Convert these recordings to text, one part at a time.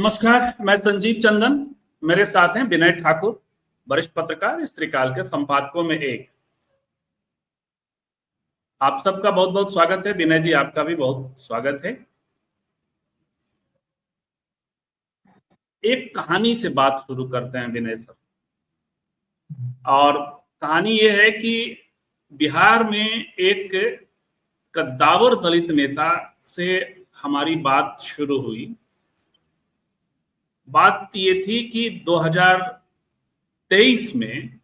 नमस्कार, मैं संजीव चंदन। मेरे साथ हैं विनय ठाकुर, वरिष्ठ पत्रकार, इस त्रिकाल के संपादकों में एक। आप सबका बहुत बहुत स्वागत है। विनय जी, आपका भी बहुत स्वागत है। एक कहानी से बात शुरू करते हैं विनय सर। और कहानी ये है कि बिहार में एक कद्दावर दलित नेता से हमारी बात शुरू हुई। बात ये थी कि 2023 में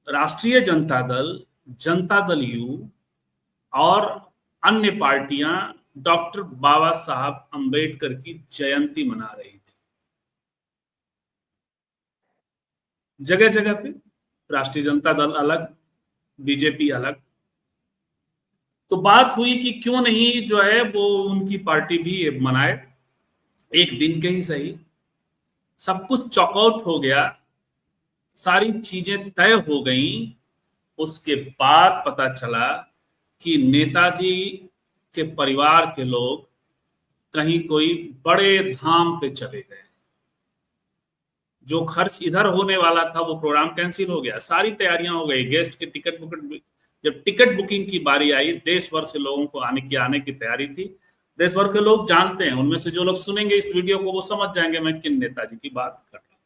राष्ट्रीय जनता दल यू और अन्य पार्टियां डॉक्टर बाबा साहब अंबेडकर की जयंती मना रही थी। जगह जगह पे राष्ट्रीय जनता दल अलग, बीजेपी अलग। तो बात हुई कि क्यों नहीं जो है वो उनकी पार्टी भी मनाए, एक दिन के ही सही। सब कुछ चॉकआउट हो गया, सारी चीजें तय हो गई। उसके बाद पता चला कि नेताजी के परिवार के लोग कहीं कोई बड़े धाम पे चले गए। जो खर्च इधर होने वाला था वो प्रोग्राम कैंसिल हो गया। सारी तैयारियां हो गई, गेस्ट के टिकट जब टिकट बुकिंग की बारी आई, देश भर से लोगों को आने की तैयारी थी। देश भर के लोग जानते हैं, उनमें से जो लोग सुनेंगे इस वीडियो को वो समझ जाएंगे मैं किन नेताजी की बात कर रहा हूं।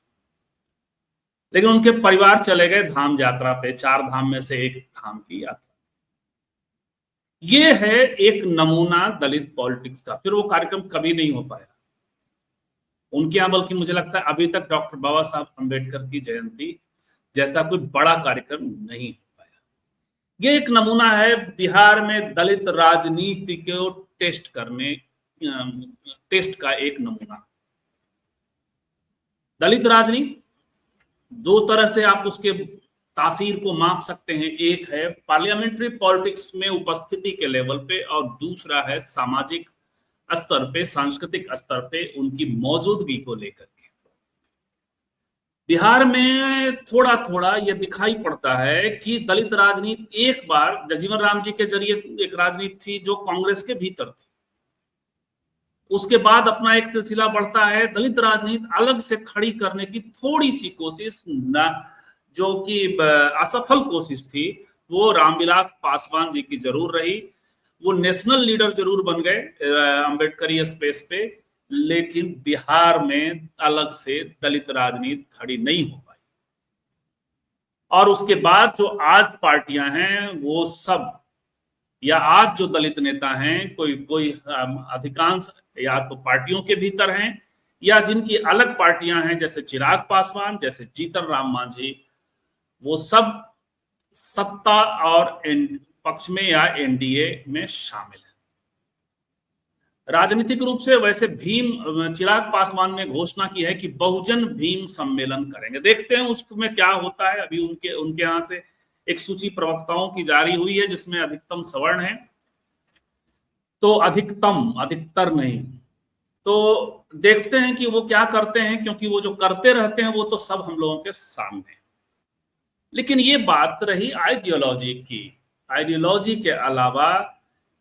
लेकिन उनके परिवार चले गए धाम यात्रा पे, 4 धाम में से एक धाम की यात्रा। ये है एक नमूना दलित पॉलिटिक्स का। फिर वो कार्यक्रम कभी नहीं हो पाया उनके यहां, बल्कि मुझे लगता है अभी तक डॉक्टर बाबा साहब अंबेडकर की जयंती जैसा कोई बड़ा कार्यक्रम नहीं हो पाया। ये एक नमूना है बिहार में दलित राजनीति को टेस्ट का एक नमूना। दलित राजनीति दो तरह से आप उसके तासीर को माप सकते हैं। एक है पार्लियामेंट्री पॉलिटिक्स में उपस्थिति के लेवल पे, और दूसरा है सामाजिक स्तर पे, सांस्कृतिक स्तर पे उनकी मौजूदगी को लेकर के। बिहार में थोड़ा थोड़ा यह दिखाई पड़ता है कि दलित राजनीति एक बार जगजीवन राम जी के जरिए एक राजनीति थी जो कांग्रेस के भीतर थी। उसके बाद अपना एक सिलसिला बढ़ता है, दलित राजनीति अलग से खड़ी करने की थोड़ी सी कोशिश न, जो कि असफल कोशिश थी, वो रामविलास पासवान जी की जरूर रही। वो नेशनल लीडर जरूर बन गए अंबेडकरी स्पेस पे, लेकिन बिहार में अलग से दलित राजनीति खड़ी नहीं हो पाई। और उसके बाद जो आज पार्टियां हैं वो सब, या आज जो दलित नेता हैं, कोई अधिकांश या तो पार्टियों के भीतर हैं या जिनकी अलग पार्टियां हैं, जैसे चिराग पासवान, जैसे जीतन राम मांझी, वो सब सत्ता और पक्ष में या एनडीए में शामिल है। राजनीतिक रूप से वैसे चिराग पासवान ने घोषणा की है कि बहुजन भीम सम्मेलन करेंगे। देखते हैं उसमें क्या होता है। अभी उनके यहां से एक सूची प्रवक्ताओं की जारी हुई है जिसमें अधिकतम सवर्ण है, तो अधिकतर नहीं। तो देखते हैं कि वो क्या करते हैं, क्योंकि वो जो करते रहते हैं वो तो सब हम लोगों के सामने। लेकिन ये बात रही आइडियोलॉजी की। आइडियोलॉजी के अलावा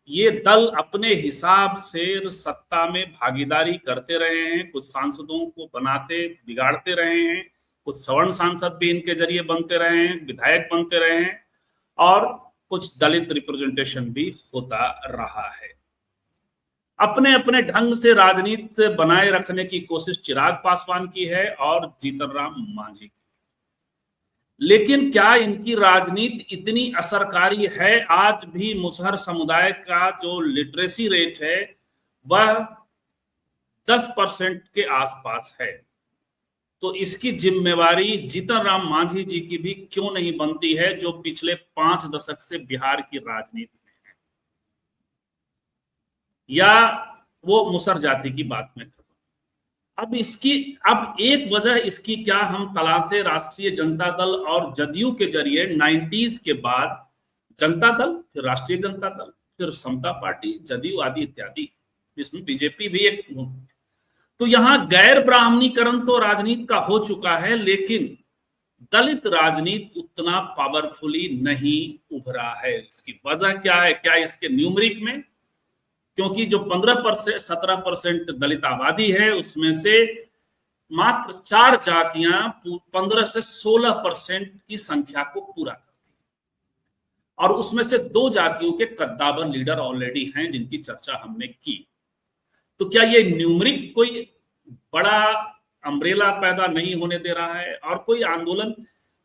ये दल अपने हिसाब से सत्ता में भागीदारी करते रहे हैं, कुछ सांसदों को बनाते बिगाड़ते रहे हैं, कुछ सवर्ण सांसद भी इनके जरिए बनते रहे हैं, विधायक बनते रहे हैं, और कुछ दलित रिप्रेजेंटेशन भी होता रहा है। अपने अपने ढंग से राजनीति बनाए रखने की कोशिश चिराग पासवान की है और जीतन राम मांझी की। लेकिन क्या इनकी राजनीति इतनी असरकारी है? आज भी मुसहर समुदाय का जो लिटरेसी रेट है वह 10% के आसपास है। तो इसकी जिम्मेवारी जीतन राम मांझी जी की भी क्यों नहीं बनती है, जो पिछले 5 दशक से बिहार की राजनीति में है। या वो मुसहर जाति की बात में। अब एक वजह इसकी क्या हम तलाशे राष्ट्रीय जनता दल और जदयू के जरिए 90s के बाद जनता दल, फिर राष्ट्रीय जनता दल, फिर समता पार्टी, जदयू आदि इत्यादि, जिसमें बीजेपी भी एक। तो यहां गैर ब्राह्मणीकरण तो राजनीति का हो चुका है, लेकिन दलित राजनीति उतना पावरफुली नहीं उभरा है। इसकी वजह क्या है? क्या इसके न्यूमरिक में, क्योंकि जो 15% 17% दलित आबादी है उसमें से मात्र 4 जातियां 15 से 16% की संख्या को पूरा करती है, और उसमें से 2 जातियों के कद्दावर लीडर ऑलरेडी हैं जिनकी चर्चा हमने की। तो क्या ये न्यूमरिक कोई बड़ा अम्ब्रेला पैदा नहीं होने दे रहा है, और कोई आंदोलन,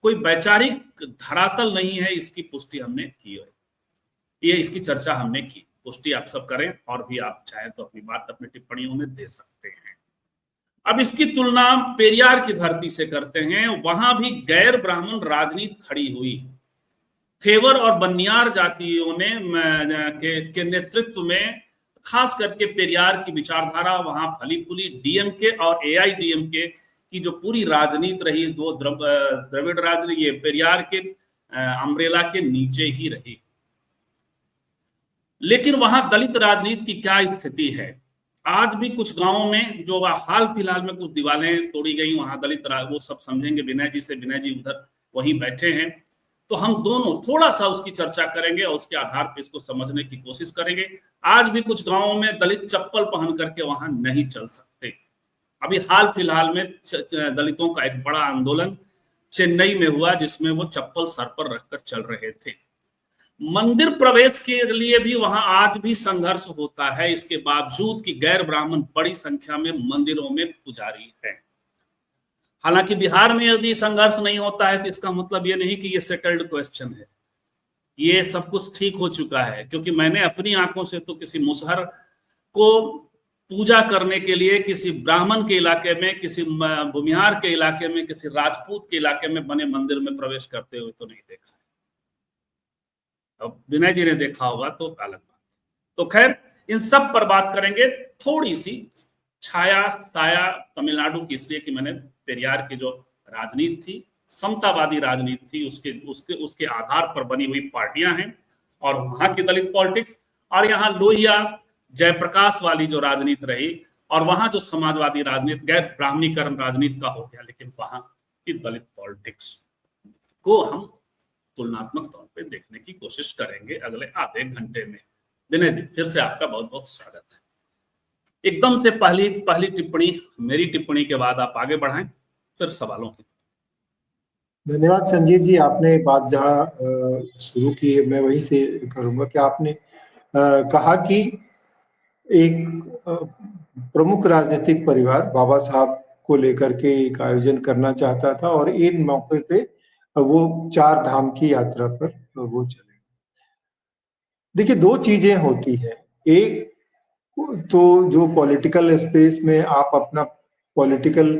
कोई वैचारिक धरातल नहीं है, इसकी पुष्टि हमने की है, ये इसकी चर्चा हमने की। पुष्टि आप सब करें, और भी आप चाहें तो अपनी बात अपनी टिप्पणियों में दे सकते हैं। अब इसकी तुलना पेरियार की धरती से करते हैं। वहां भी गैर ब्राह्मण राजनीति खड़ी हुई। थेवर और बनियार जातियों ने के नेतृत्व में खास करके पेरियार की विचारधारा वहां फली फूली। डीएमके और एआईडीएमके की जो पूरी राजनीति रही वो द्रविड़ राजनीति ये पेरियार के अम्ब्रेला के नीचे ही रही। लेकिन वहां दलित राजनीति की क्या स्थिति है? आज भी कुछ गांवों में जो हाल फिलहाल में कुछ दीवारें तोड़ी गई, वहां दलित वो सब समझेंगे विनय जी से। विनय जी उधर वहीं बैठे हैं, तो हम दोनों थोड़ा सा उसकी चर्चा करेंगे और उसके आधार पर इसको समझने की कोशिश करेंगे। आज भी कुछ गांवों में दलित चप्पल पहन करके वहां नहीं चल सकते। अभी हाल फिलहाल में दलितों का एक बड़ा आंदोलन चेन्नई में हुआ जिसमें वो चप्पल सर पर रखकर चल रहे थे। मंदिर प्रवेश के लिए भी वहां आज भी संघर्ष होता है, इसके बावजूद कि गैर ब्राह्मण बड़ी संख्या में मंदिरों में पुजारी है। हालांकि बिहार में यदि संघर्ष नहीं होता है तो इसका मतलब ये नहीं कि ये सेटल्ड क्वेश्चन है, ये सब कुछ ठीक हो चुका है। क्योंकि मैंने अपनी आंखों से तो किसी मुसहर को पूजा करने के लिए किसी ब्राह्मण के इलाके में, किसी भूमिहार के इलाके में, किसी राजपूत के इलाके में बने मंदिर में प्रवेश करते हुए तो नहीं देखा है। अब विनय जी ने देखा होगा तो अलग बात। तो खैर इन सब पर बात करेंगे। थोड़ी सी छाया साया तमिलनाडु की, इसलिए कि मैंने पेरियार की जो राजनीति थी, समतावादी राजनीति थी, उसके आधार पर बनी हुई पार्टियां हैं, और वहां की दलित पॉलिटिक्स, और यहाँ लोहिया जयप्रकाश वाली जो राजनीति रही, और वहां जो समाजवादी राजनीति, गैर ब्राह्मणीकरण राजनीति का हो गया, लेकिन वहां की दलित पॉलिटिक्स को हम तुलनात्मक तौर पे देखने की कोशिश करेंगे अगले आधे घंटे में। विनय जी फिर से आपका बहुत बहुत स्वागत है। एकदम से पहली टिप्पणी मेरी टिप्पणी के बाद आप आगे बढ़ाएं, फिर सवालों की। धन्यवाद संजीव जी, आपने बात जहाँ शुरू की है मैं वहीं से करूंगा कि आपने कहा कि एक प्रमुख राजनीतिक परिवार बाबा साहब को लेकर के एक आयोजन करना चाहता था, और इन मौके पे वो 4 धाम की यात्रा पर वो चले। देखिए 2 चीजें होती है। एक तो जो पॉलिटिकल स्पेस में आप अपना पॉलिटिकल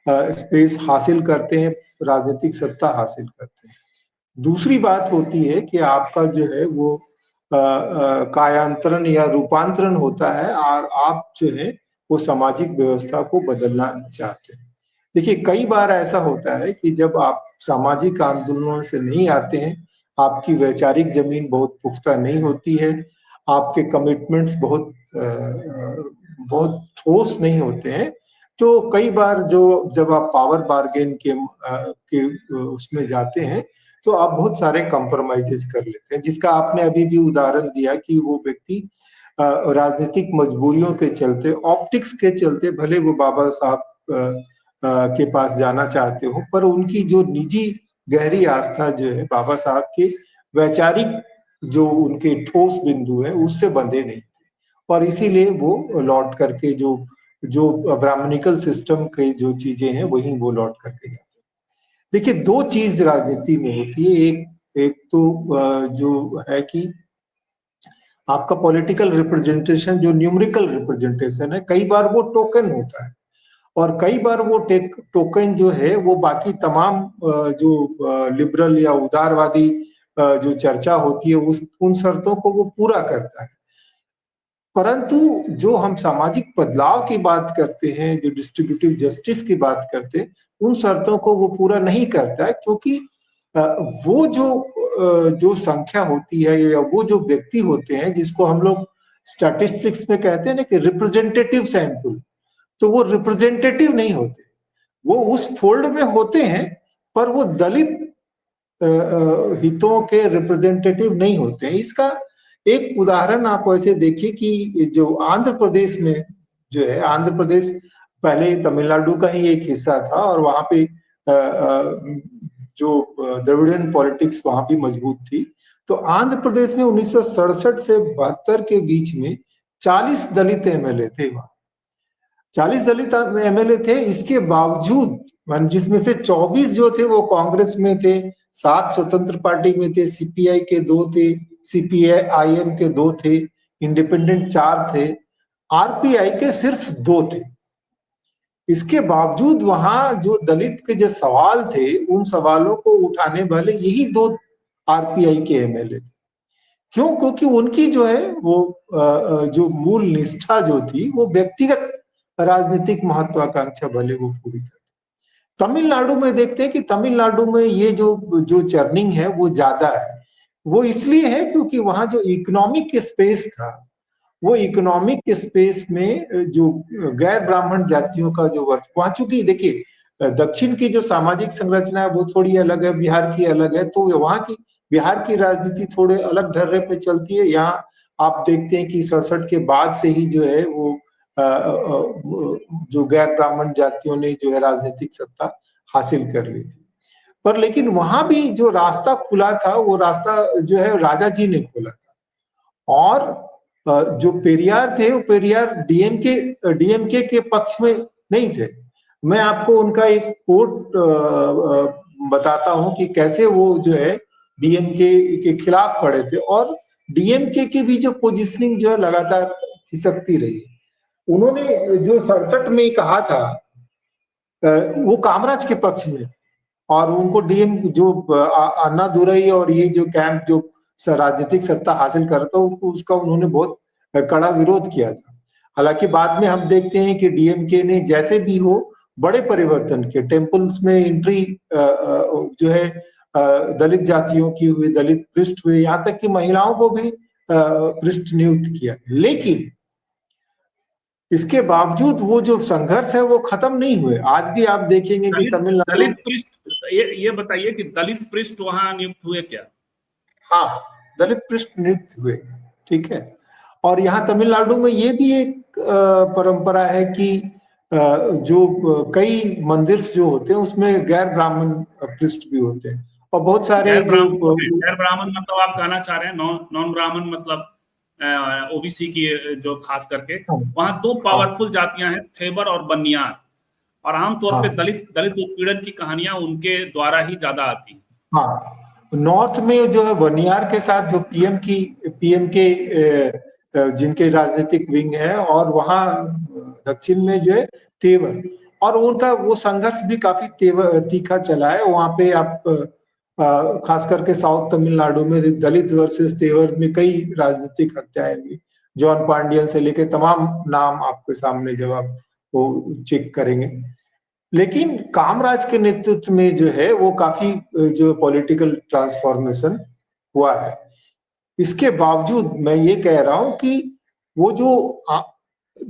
स्पेस हासिल करते हैं, राजनीतिक सत्ता हासिल करते हैं। दूसरी बात होती है कि आपका जो है वो कायांतरण या रूपांतरण होता है, और आप जो है वो सामाजिक व्यवस्था को बदलना चाहते हैं। देखिए कई बार ऐसा होता है कि जब आप सामाजिक आंदोलनों से नहीं आते हैं, आपकी वैचारिक जमीन बहुत पुख्ता नहीं होती है, आपके कमिटमेंट्स बहुत ठोस नहीं होते हैं, तो कई बार जब आप पावर बार्गेन के उसमें जाते हैं तो आप बहुत सारे कॉम्प्रोमाइजेज कर लेते हैं, जिसका आपने अभी भी उदाहरण दिया कि वो व्यक्ति राजनीतिक मजबूरियों के चलते, ऑप्टिक्स के चलते भले वो बाबा साहब के पास जाना चाहते हो, पर उनकी जो निजी गहरी आस्था जो है बाबा साहब के वैचारिक जो उनके ठोस बिंदु है उससे बंधे नहीं थे, और इसीलिए वो लौट करके जो ब्राह्मणिकल सिस्टम के जो चीजें हैं वहीं वो लौट करके जाते हैं। देखिए 2 चीज राजनीति में होती है। एक तो जो है कि आपका पॉलिटिकल रिप्रेजेंटेशन, जो न्यूमेरिकल रिप्रेजेंटेशन है, कई बार वो टोकन होता है, और कई बार वो टोकन जो है वो बाकी तमाम जो लिबरल या उदारवादी जो चर्चा होती है उन शर्तों को वो पूरा करता है। परंतु जो हम सामाजिक बदलाव की बात करते हैं, जो डिस्ट्रीब्यूटिव जस्टिस की बात करते हैं, उन शर्तों को वो पूरा नहीं करता है, क्योंकि वो जो संख्या होती है या वो जो व्यक्ति होते हैं जिसको हम लोग स्टैटिस्टिक्स में कहते हैं ना कि रिप्रेजेंटेटिव सैंपल, तो वो रिप्रेजेंटेटिव नहीं होते, वो उस फोल्ड में होते हैं पर वो दलित हितों के रिप्रेजेंटेटिव नहीं होते हैं। इसका एक उदाहरण आप ऐसे देखिए कि जो आंध्र प्रदेश में जो है, आंध्र प्रदेश पहले तमिलनाडु का ही एक हिस्सा था और वहां पे जो द्रविडियन पॉलिटिक्स वहां भी मजबूत थी। तो आंध्र प्रदेश में 1967 से 72 के बीच में 40 दलित एमएलए थे वहां, 40 दलित एमएलए थे। इसके बावजूद जिसमें से 24 जो थे वो कांग्रेस में थे, 7 स्वतंत्र पार्टी में थे, सीपीआई के 2 थे, सीपीआईएम के 2 थे, इंडिपेंडेंट 4 थे, आरपीआई के सिर्फ 2 थे। इसके बावजूद वहां जो दलित के जो सवाल थे उन सवालों को उठाने वाले यही 2 आरपीआई के एमएलए थे। क्यों? क्योंकि उनकी जो है वो जो मूल निष्ठा जो थी वो व्यक्तिगत राजनीतिक महत्वाकांक्षा भले वो पूरी करते। तमिलनाडु में देखते हैं कि तमिलनाडु में ये जो चर्निंग है वो ज्यादा है। वो इसलिए है क्योंकि वहां जो इकोनॉमिक स्पेस था, वो इकोनॉमिक स्पेस में जो गैर ब्राह्मण जातियों का जो वर्ग, वहां चूंकि देखिए दक्षिण की जो सामाजिक संरचना है वो थोड़ी अलग है, बिहार की अलग है, तो वहां की बिहार की राजनीति थोड़े अलग ढर्रे पे चलती है। यहाँ आप देखते हैं कि 67 के बाद से ही जो है वो जो गैर ब्राह्मण जातियों ने जो है राजनीतिक सत्ता हासिल कर ली थी। पर लेकिन वहां भी जो रास्ता खुला था वो रास्ता जो है राजा जी ने खोला था। और जो पेरियार थे वो पेरियार डीएमके के पक्ष में नहीं थे। मैं आपको उनका एक कोट बताता हूं कि कैसे वो जो है डीएमके के खिलाफ खड़े थे और डीएमके की भी जो पोजीशनिंग जो है लगातार खिसकती रही। उन्होंने जो 67 में कहा था वो कामराज के पक्ष में, और उनको डीएम जो अन्ना दुरई और ये जो कैंप जो राजनीतिक सत्ता हासिल कर रहा था उसका उन्होंने बहुत कड़ा विरोध किया था। हालांकि बाद में हम देखते हैं कि डीएमके ने जैसे भी हो बड़े परिवर्तन किए, टेम्पल्स में एंट्री जो है दलित जातियों की हुई, दलित पृष्ठ हुए, यहाँ तक कि महिलाओं को भी पृष्ठ नियुक्त किया। लेकिन इसके बावजूद वो जो संघर्ष है वो खत्म नहीं हुए। आज भी आप देखेंगे कि तमिलनाडु दलित पृष्ठ, ये बताइए कि दलित पृष्ठ वहां नियुक्त हुए क्या? हाँ, दलित पृष्ठ नियुक्त हुए, ठीक है। और यहाँ तमिलनाडु में ये भी एक परंपरा है कि जो कई मंदिर जो होते हैं उसमें गैर ब्राह्मण पृष्ठ भी होते हैं और बहुत सारे गैर ब्राह्मण मतलब आप कहना चाह रहे हैं नॉन ब्राह्मण मतलब ओबीसी की जो खास करके वहां 2 पावरफुल जातियां हैं, थेबर और बनियार, और आमतौर पे दलित उत्पीड़न की कहानियां उनके द्वारा ही ज्यादा आती हैं। हाँ, नॉर्थ में जो है बनियार के साथ जो पीएम के जिनके राजनीतिक विंग है, और वहां दक्षिण में जो है तेवर, और उनका वो संघर्ष भी काफी तीखा चला है। वहां पे आप खास करके साउथ तमिलनाडु में दलित वर्सेस तेवर में कई राजनीतिक हत्याएं हुई। जॉन पांडियन से लेके तमाम नाम आपके सामने जब आप वो चेक करेंगे। लेकिन कामराज के नेतृत्व में जो है वो काफी जो पॉलिटिकल ट्रांसफॉर्मेशन हुआ है। इसके बावजूद मैं ये कह रहा हूं कि वो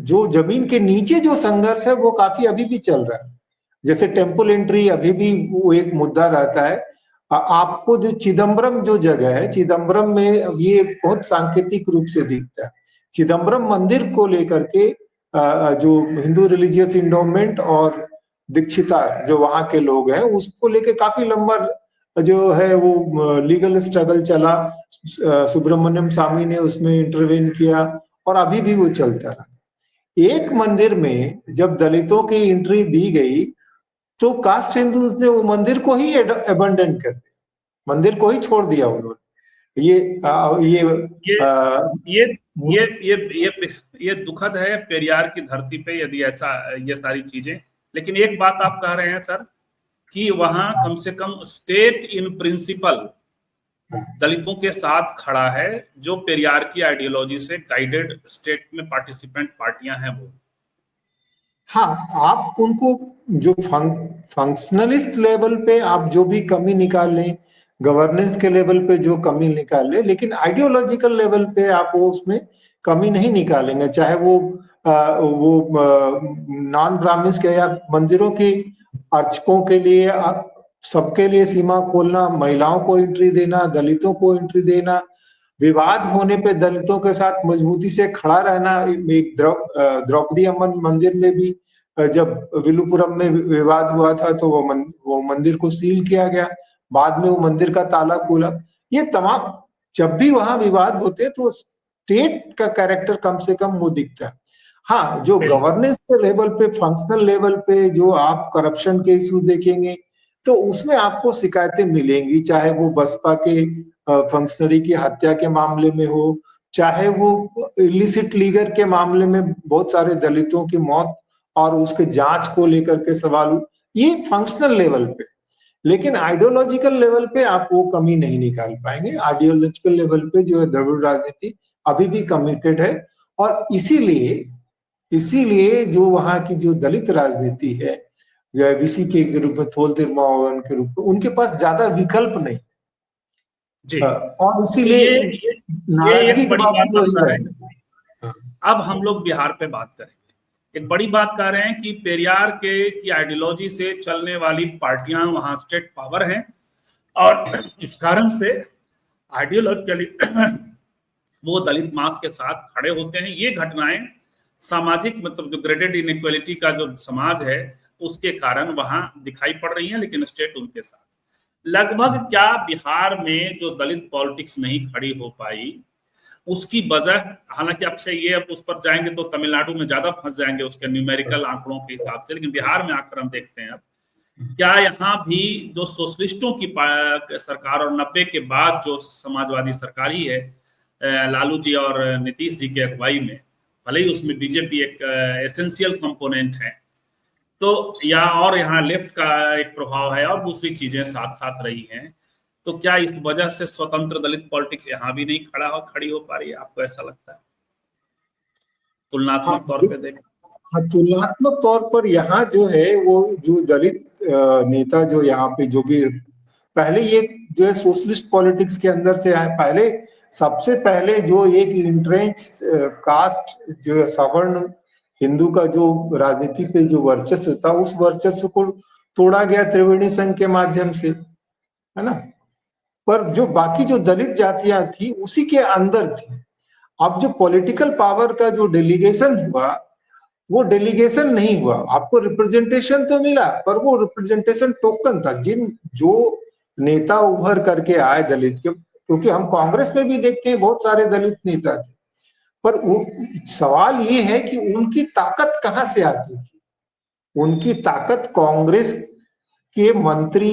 जो जमीन के नीचे जो संघर्ष है वो काफी अभी भी चल रहा है। जैसे टेम्पल एंट्री अभी भी वो एक मुद्दा रहता है। आपको जो चिदम्बरम जो जगह है, चिदम्बरम में ये बहुत सांकेतिक रूप से दिखता है। चिदम्बरम मंदिर को लेकर के जो हिंदू रिलीजियस इंडोमेंट और दीक्षितार जो वहां के लोग हैं उसको लेके काफी लंबा जो है वो लीगल स्ट्रगल चला। सुब्रमण्यम स्वामी ने उसमें इंटरवेन किया और अभी भी वो चलता रहा। एक मंदिर में जब दलितों की एंट्री दी गई तो कास्ट हिंदूज ने वो मंदिर को ही अबंडन कर दिया, मंदिर को ही छोड़ दिया उन्होंने। ये दुखद है पेरियार की धरती पे यदि ऐसा ये सारी चीजें। लेकिन एक बात आप कह रहे हैं सर कि वहां कम से कम स्टेट इन प्रिंसिपल दलितों के साथ खड़ा है, जो पेरियार की आइडियोलॉजी से गाइडेड स्टेट में पार्टिसिपेंट पार्टियां हैं वो। हाँ, आप उनको जो फंक्शनलिस्ट लेवल पे आप जो भी कमी निकाल लें, गवर्नेंस के लेवल पे जो कमी निकाल लें, लेकिन आइडियोलॉजिकल लेवल पे आप वो उसमें कमी नहीं निकालेंगे। चाहे वो नॉन ब्राह्मण्स के या मंदिरों की अर्चकों के लिए सबके लिए सीमा खोलना, महिलाओं को एंट्री देना, दलितों को एंट्री देना, विवाद होने पे दलितों के साथ मजबूती से खड़ा रहना। एक द्रौपदी अम्मन मंदिर में भी जब विलुपुरम में विवाद हुआ था तो वो मंदिर को सील किया गया, बाद में वो मंदिर का ताला खुला। ये तमाम जब भी वहां विवाद होते हैं तो स्टेट का कैरेक्टर कम से कम वो दिखता है। हाँ, जो गवर्नेंस के लेवल पे, फंक्शनल लेवल पे जो आप करप्शन के इशू देखेंगे तो उसमें आपको शिकायतें मिलेंगी, चाहे वो बसपा के फंक्शनरी की हत्या के मामले में हो, चाहे वो इलिसिट लीगर के मामले में बहुत सारे दलितों की मौत और उसके जांच को लेकर के सवाल हो, ये फंक्शनल लेवल पे। लेकिन आइडियोलॉजिकल लेवल पे आप वो कमी नहीं निकाल पाएंगे। आइडियोलॉजिकल लेवल पे जो है द्रविड़ राजनीति अभी भी कमिटेड है, और इसीलिए जो वहां की जो दलित राजनीति है, जो एबीसी के रूप में, थोल तिरमावन के रूप में, उनके पास ज्यादा विकल्प नहीं जी। और इसीलिए नाराजगी के बावजूद वही रहते। अब हम लोग बिहार पे बात करेंगे। एक बड़ी बात कर रहे हैं कि पेरियार के की आइडियोलॉजी से चलने वाली पार्टियां वहां स्टेट पावर हैं, और इस कारण से आइडियोलॉजिकली वो दलित मास के साथ खड़े होते हैं। ये घटनाएं सामाजिक, मतलब जो ग्रेडेड इनइक्वालिटी का जो समाज है उसके कारण वहां दिखाई पड़ रही है, लेकिन स्टेट उनके साथ। लगभग क्या बिहार में जो दलित पॉलिटिक्स नहीं खड़ी हो पाई उसकी वजह, हालांकि अब से ये, अब उस पर जाएंगे तो तमिलनाडु में ज्यादा फंस जाएंगे उसके न्यूमेरिकल आंकड़ों के हिसाब से, लेकिन बिहार में आकर हम देखते हैं अब क्या यहाँ भी जो सोशलिस्टों की सरकार और 90 के बाद जो समाजवादी सरकार ही है लालू जी और नीतीश जी की अगुवाई में, भले ही उसमें बीजेपी एक एसेंशियल कंपोनेंट है, तो या और यहाँ लेफ्ट का एक प्रभाव है और दूसरी चीजें साथ साथ रही हैं, तो क्या इस वजह से स्वतंत्र दलित पॉलिटिक्स यहाँ भी नहीं खड़ी हो पा रही है? आपको ऐसा लगता है तुलनात्मक तौर पे देखें? हाँ, तुलनात्मक तौर पर यहाँ जो है वो जो दलित नेता जो यहाँ पे जो भी पहले ये जो है सोशलिस्ट पॉलिटिक्स के अंदर से आए, पहले सबसे पहले जो एक इंट्रेंच कास्ट जो सवर्ण हिंदू का जो राजनीति पे जो वर्चस्व था, उस वर्चस्व को तोड़ा गया त्रिवेणी संघ के माध्यम से, है ना। पर जो बाकी जो दलित जातियां थी उसी के अंदर थी। अब जो पॉलिटिकल पावर का जो डेलीगेशन हुआ, वो डेलीगेशन नहीं हुआ। आपको रिप्रेजेंटेशन तो मिला, पर वो रिप्रेजेंटेशन टोकन था। जो नेता उभर करके आए दलित के, क्योंकि हम कांग्रेस में भी देखते हैं बहुत सारे दलित नेता थे, पर सवाल ये है कि उनकी ताकत कहां से आती थी? उनकी ताकत कांग्रेस के मंत्री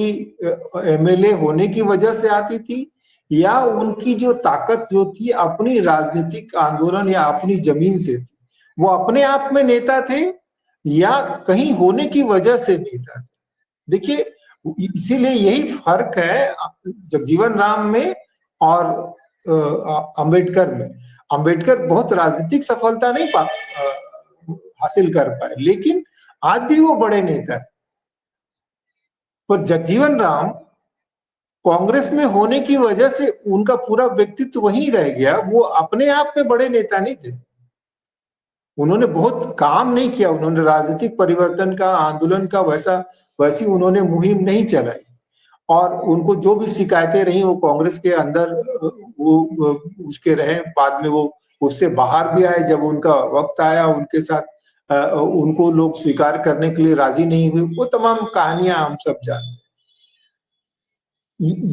एमएलए होने की वजह से आती थी, या उनकी जो ताकत जो थी अपनी राजनीतिक आंदोलन या अपनी जमीन से थी? वो अपने आप में नेता थे या कहीं होने की वजह से नेता थे? देखिए, इसीलिए यही फर्क है जगजीवन राम में और अंबेडकर में। अंबेडकर बहुत राजनीतिक सफलता नहीं हासिल कर पाए, लेकिन आज भी वो बड़े नेता है। पर जगजीवन राम कांग्रेस में होने की वजह से उनका पूरा व्यक्तित्व वहीं रह गया, वो अपने आप में बड़े नेता नहीं थे। उन्होंने बहुत काम नहीं किया, उन्होंने राजनीतिक परिवर्तन का, आंदोलन का वैसी उन्होंने मुहिम नहीं चलाई, और उनको जो भी शिकायतें रही वो कांग्रेस के अंदर वो उसके रहे। बाद में वो उससे बाहर भी आए, जब उनका वक्त आया उनके साथ उनको लोग स्वीकार करने के लिए राजी नहीं हुए। वो तमाम कहानियां हम सब जानते हैं।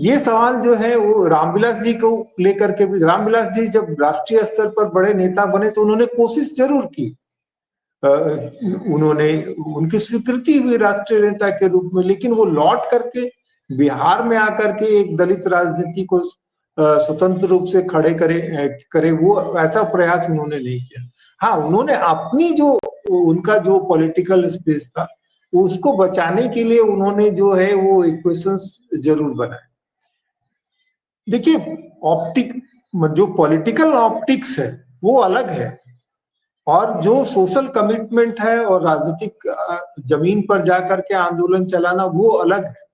ये सवाल जो है वो रामविलास जी को लेकर के भी, रामविलास जी जब राष्ट्रीय स्तर पर बड़े नेता बने तो उन्होंने कोशिश जरूर की, उन्होंने, उनकी स्वीकृति हुई राष्ट्रीय नेता के रूप में, लेकिन वो लौट करके बिहार में आकर के एक दलित राजनीति को स्वतंत्र रूप से खड़े करे वो ऐसा प्रयास उन्होंने नहीं किया। हाँ, उन्होंने अपनी जो उनका जो पॉलिटिकल स्पेस था उसको बचाने के लिए उन्होंने जो है वो इक्वेशंस जरूर बनाए। देखिए, जो पॉलिटिकल ऑप्टिक्स है वो अलग है, और जो सोशल कमिटमेंट है और राजनीतिक जमीन पर जाकर के आंदोलन चलाना वो अलग है।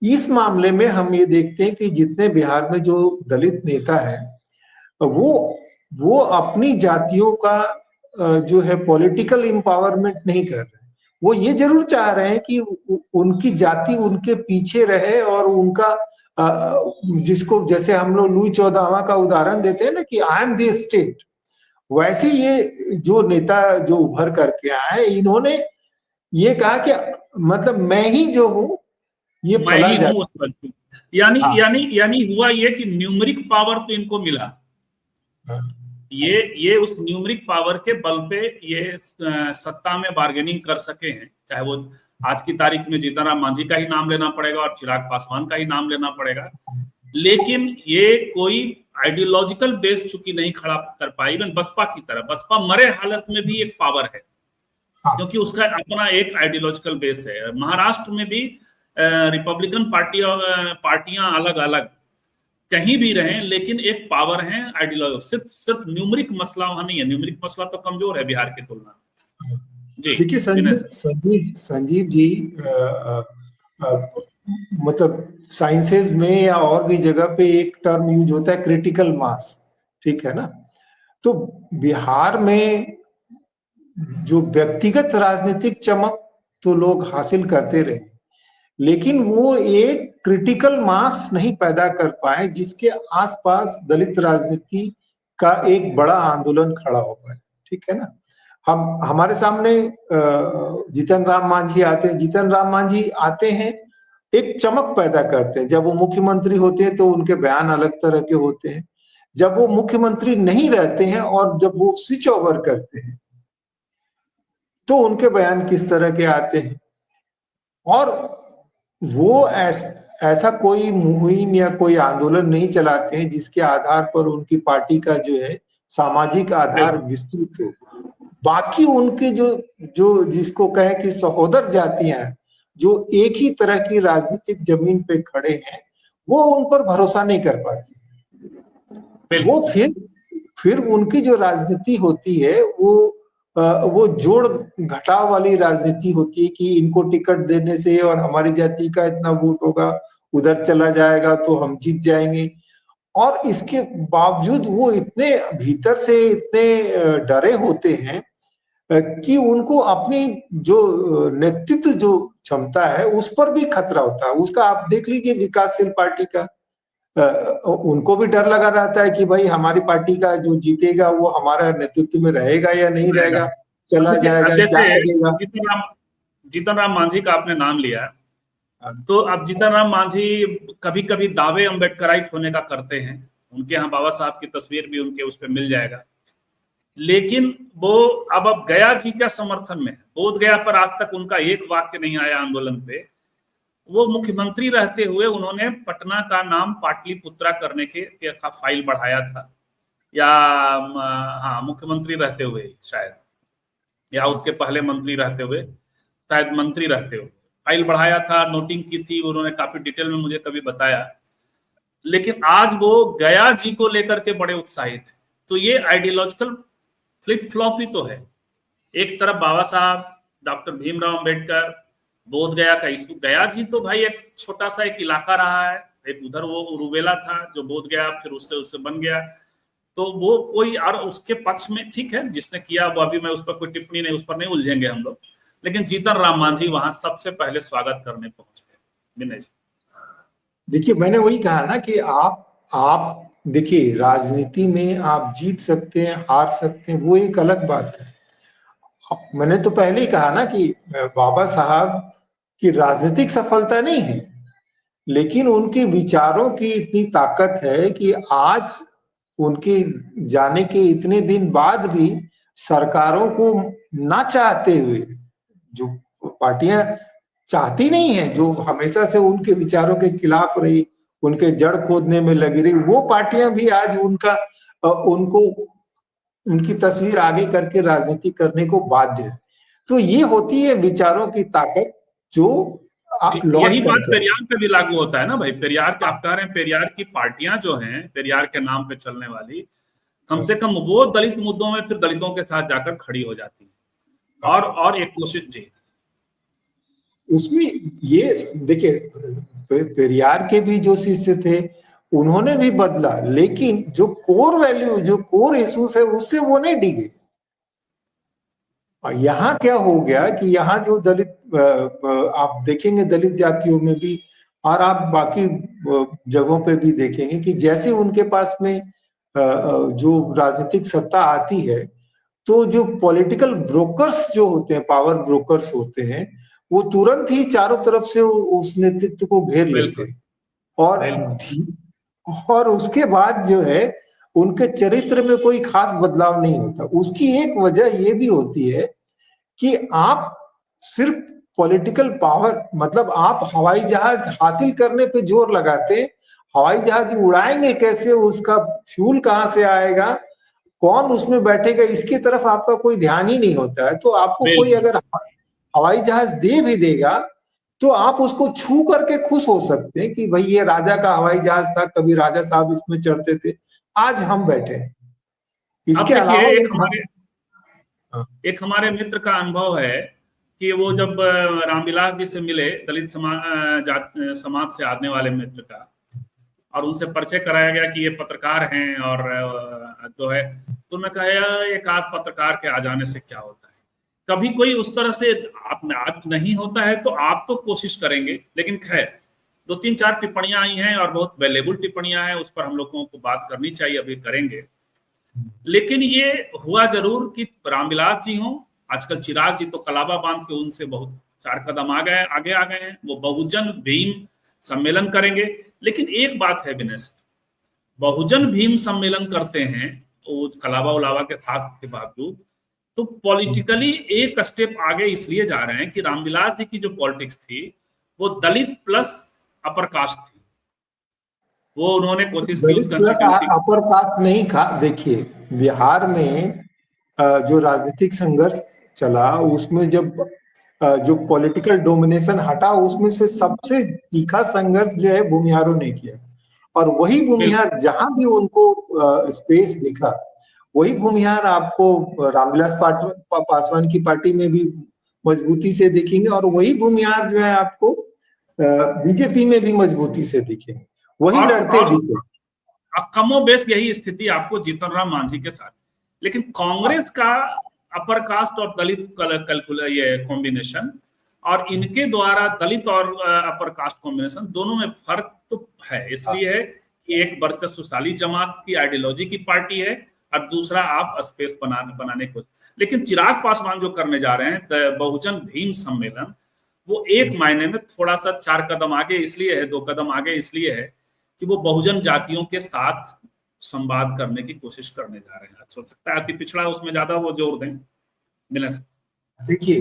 इस मामले में हम ये देखते हैं कि जितने बिहार में जो दलित नेता है वो अपनी जातियों का जो है पॉलिटिकल एम्पावरमेंट नहीं कर रहे। वो ये जरूर चाह रहे हैं कि उनकी जाति उनके पीछे रहे और उनका जिसको जैसे हम लोग लुई 14वां का उदाहरण देते हैं ना कि आई एम द स्टेट, वैसे ये जो नेता जो उभर करके आए, इन्होंने ये कहा कि मतलब मैं ही जो हूं ये मैं फला ही हूं उस जाती। पद पे। यानी हाँ यानी यानी हुआ ये कि न्यूमरिक पावर तो इनको मिला, हाँ ये उस न्यूमरिक पावर के बल पे ये सत्ता में बार्गेनिंग कर सके हैं। चाहे वो आज की तारीख में जीतन राम मांझी का ही नाम लेना पड़ेगा और चिराग पासवान का ही नाम लेना पड़ेगा, लेकिन ये कोई आइडियोलॉजिकल बेस चूंकि नहीं खड़ा कर पाई। इवन बसपा की तरह, बसपा मरे हालत में भी एक पावर है हाँ क्योंकि उसका अपना एक आइडियोलॉजिकल बेस है। महाराष्ट्र में भी रिपब्लिकन पार्टियां अलग अलग कहीं भी रहें, लेकिन एक पावर है आइडियोलॉजी। सिर्फ सिर्फ न्यूमरिक मसला वहां नहीं है, न्यूमरिक मसला तो कमजोर है बिहार की तुलना में। जी देखिए विनय संजीव सर। संजीव संजीव जी, मतलब साइंसेज में या और भी जगह पे एक टर्म यूज होता है क्रिटिकल मास, ठीक है ना। तो बिहार में जो व्यक्तिगत राजनीतिक चमक तो लोग हासिल करते रहे, लेकिन वो एक क्रिटिकल मास नहीं पैदा कर पाए जिसके आसपास दलित राजनीति का एक बड़ा आंदोलन खड़ा हो पाए, ठीक है ना। हम हमारे सामने जीतन राम मांझी आते हैं, जीतन राम मांझी आते हैं, एक चमक पैदा करते हैं। जब वो मुख्यमंत्री होते हैं तो उनके बयान अलग तरह के होते हैं, जब वो मुख्यमंत्री नहीं रहते हैं और जब वो स्विच ओवर करते हैं तो उनके बयान किस तरह के आते हैं। और वो ऐसा कोई मुहिम या कोई आंदोलन नहीं चलाते हैं जिसके आधार पर उनकी पार्टी का जो है सामाजिक आधार बिल्कुल विस्तृत हो। बाकी उनके जो जो जिसको कहे कि सहोदर जातियां हैं, जो एक ही तरह की राजनीतिक जमीन पे खड़े हैं, वो उन पर भरोसा नहीं कर पाती। वो बिल्कुल। फिर उनकी जो राजनीति होती है वो जोड़ घटाव वाली राजनीति होती है कि इनको टिकट देने से और हमारी जाति का इतना वोट होगा, उधर चला जाएगा तो हम जीत जाएंगे। और इसके बावजूद वो इतने भीतर से इतने डरे होते हैं कि उनको अपनी जो नेतृत्व जो क्षमता है उस पर भी खतरा होता है। उसका आप देख लीजिए विकासशील पार्टी का, उनको भी डर लगा रहता है कि भाई हमारी पार्टी का जो जीतेगा वो हमारा नेतृत्व में रहेगा या नहीं रहेगा। रहेगा, अब चला देखिए, अब जाएगा, क्या जैसे करेगा। जीतन राम मांझी का आपने नाम लिया, तो अब जीतन राम मांझी कभी कभी दावे अम्बेडकराइट होने का करते हैं। उनके यहाँ बाबा साहब की तस्वीर भी उनके उस पर मिल जाएगा, लेकिन वो अब गया जी का समर्थन में है। बोध गया पर आज तक उनका एक वाक्य नहीं आया आंदोलन पे। वो मुख्यमंत्री रहते हुए उन्होंने पटना का नाम पाटलिपुत्रा करने के फाइल बढ़ाया था, या हाँ मुख्यमंत्री रहते हुए शायद, या उसके पहले मंत्री रहते हुए, शायद मंत्री रहते हुए फाइल बढ़ाया था, नोटिंग की थी उन्होंने, काफी डिटेल में मुझे कभी बताया। लेकिन आज वो गया जी को लेकर के बड़े उत्साहित है। तो ये आइडियोलॉजिकल फ्लिप फ्लॉप ही तो है। एक तरफ बाबा साहब, डॉक्टर भीमराव अंबेडकर, बोध गया का इशू। गया जी तो भाई एक छोटा सा एक इलाका रहा है, एक उधर वो रूबेला था जो बोध गया फिर उससे उससे बन गया। तो वो कोई और उसके पक्ष में ठीक है जिसने किया वो, अभी मैं उस पर कोई टिप्पणी नहीं, उस पर नहीं उलझेंगे हम लोग। लेकिन जीतन राम मांझी वहां सबसे पहले स्वागत करने पहुंच गए। विनय जी देखिए मैंने वही कहा ना कि आप देखिए राजनीति में आप जीत सकते हैं, हार सकते हैं, वो एक अलग बात है। मैंने तो पहले ही कहा ना कि बाबा साहब की राजनीतिक सफलता नहीं है, लेकिन उनके विचारों की इतनी ताकत है कि आज उनके जाने के इतने दिन बाद भी सरकारों को ना चाहते हुए, जो पार्टियां चाहती नहीं है, जो हमेशा से उनके विचारों के खिलाफ रही, उनके जड़ खोदने में लगी रही, वो पार्टियां भी आज उनको उनकी तस्वीर आगे करके राजनीति करने को बाध्य है। तो ये होती है विचारों की ताकत जो यही लौट बात करके पेरियार पे भी लागू होता है ना भाई। पेरियार के आप हाँ, कह रहे हैं, पेरियार की पार्टियां जो हैं पेरियार के नाम पे चलने वाली, कम हाँ, से कम वो दलित मुद्दों में फिर दलितों के साथ जाकर खड़ी हो जाती है। हाँ। और एक कोशिश जी, उसमें ये देखिए पेरियार के भी जो शिष्य थे उन्होंने भी बदला, लेकिन जो कोर वैल्यू जो कोर इश्यूज है उससे वो नहीं डिगे। यहाँ क्या हो गया कि यहाँ जो दलित आप देखेंगे दलित जातियों में भी, और आप बाकी जगहों पे भी देखेंगे कि जैसे उनके पास में जो राजनीतिक सत्ता आती है, तो जो पॉलिटिकल ब्रोकर्स जो होते हैं, पावर ब्रोकर्स होते हैं, वो तुरंत ही चारों तरफ से उस नेतृत्व को घेर लेते बिल्कुल हैं। और और उसके बाद जो है उनके चरित्र में कोई खास बदलाव नहीं होता। उसकी एक वजह ये भी होती है कि आप सिर्फ पॉलिटिकल पावर, मतलब आप हवाई जहाज हासिल करने पे जोर लगाते हैं, हवाई जहाज उड़ाएंगे कैसे, उसका फ्यूल कहां से आएगा, कौन उसमें बैठेगा, इसकी तरफ आपका कोई ध्यान ही नहीं होता है। तो आपको कोई अगर हवाई जहाज दे भी देगा तो आप उसको छू करके खुश हो सकते हैं कि भाई ये राजा का हवाई जहाज था, कभी राजा साहब इसमें चढ़ते थे, आज हम बैठे हैं। अब इसके देखिए, अलावा एक हमारे मित्र का अनुभव है कि वो जब रामविलास जी से मिले, दलित समाज से आने वाले मित्र का, और उनसे परिचय कराया गया कि ये पत्रकार हैं और जो है, तो मैं कहा एक आध पत्रकार के आ जाने से क्या होता है, कभी कोई उस तरह से आप नहीं होता है तो आप तो कोशिश करेंगे। लेकिन खैर, 2-3-4 टिप्पणियां आई हैं और बहुत वैल्यूएबल टिप्पणियां हैं, उस पर हम लोगों को बात करनी चाहिए, अभी करेंगे। लेकिन ये हुआ जरूर कि रामविलास जी हों, आजकल चिराग जी तो कलाबा बांध के उनसे बहुत 4 कदम आगे आ गए हैं, वो बहुजन भीम सम्मेलन करेंगे। लेकिन एक बात है विनय, बहुजन भीम सम्मेलन करते हैं वो कलाबा उलाबा के साथ के बावजूद, तो पॉलिटिकली एक स्टेप आगे इसलिए जा रहे हैं कि रामविलास जी की जो पॉलिटिक्स थी वो दलित प्लस अपर कास्ट थी। वो उन्होंने कोशिश की उस दलित प्लस कंस्टिट्यूंसी अपर कास्ट नहीं था। देखिए, बिहार में जो राजनीतिक संघर्ष चला, उसमें जब जो पॉलिटिकल डोमिनेशन हटा, उसमें से सबसे तीखा संघर्ष जो है भूमिहारों ने किया। और वही भूमिहार जहां भी उनको स्पेस दिखा, वही भूमिहार आपको रामविलास पासवान की पार्टी में भी मजबूती से दिखेंगे, और वही भूमिहार जो है आपको बीजेपी में भी मजबूती से दिखेंगे, वही लड़ते दिखे। कमोबेश यही स्थिति आपको जीतन राम मांझी के साथ। लेकिन कांग्रेस का अपर कास्ट और दलित ये कॉम्बिनेशन, और इनके द्वारा दलित और अपर कास्ट कॉम्बिनेशन, दोनों में फर्क तो है। इसलिए है कि एक वर्चस्वशाली जमात की आइडियोलॉजी की पार्टी है और दूसरा आप स्पेस बनाने को। लेकिन चिराग पासवान जो करने जा रहे हैं बहुजन भीम सम्मेलन, वो एक मायने में थोड़ा सा 4 कदम आगे इसलिए है, 2 कदम आगे इसलिए है कि वो बहुजन जातियों के साथ संवाद करने की कोशिश करने जा रहे हैं। हो सकता है अति पिछड़ा उसमें ज्यादा वो जोर दें। देखिए,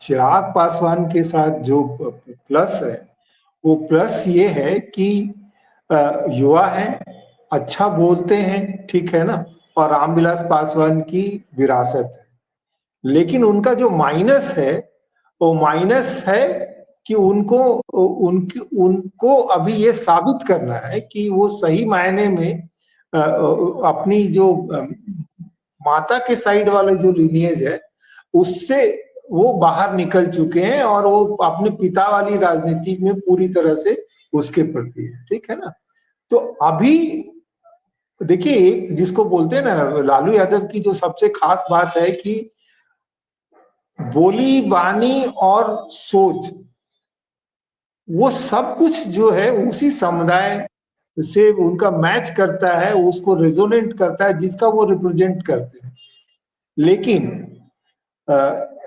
चिराग पासवान के साथ जो प्लस है, वो प्लस ये है कि युवा है, अच्छा बोलते हैं, ठीक है ना, और रामविलास पासवान की विरासत है। लेकिन उनका जो माइनस है, वो माइनस है कि उनको अभी ये साबित करना है कि वो सही मायने में अपनी जो माता के साइड वाले जो लीनियज है उससे वो बाहर निकल चुके हैं, और वो अपने पिता वाली राजनीति में पूरी तरह से उसके प्रति है, ठीक है ना। तो अभी देखिए, एक जिसको बोलते हैं ना, लालू यादव की जो सबसे खास बात है कि बोली बानी और सोच, वो सब कुछ जो है उसी समुदाय से उनका मैच करता है, उसको रेजोनेट करता है, जिसका वो रिप्रेजेंट करते हैं। लेकिन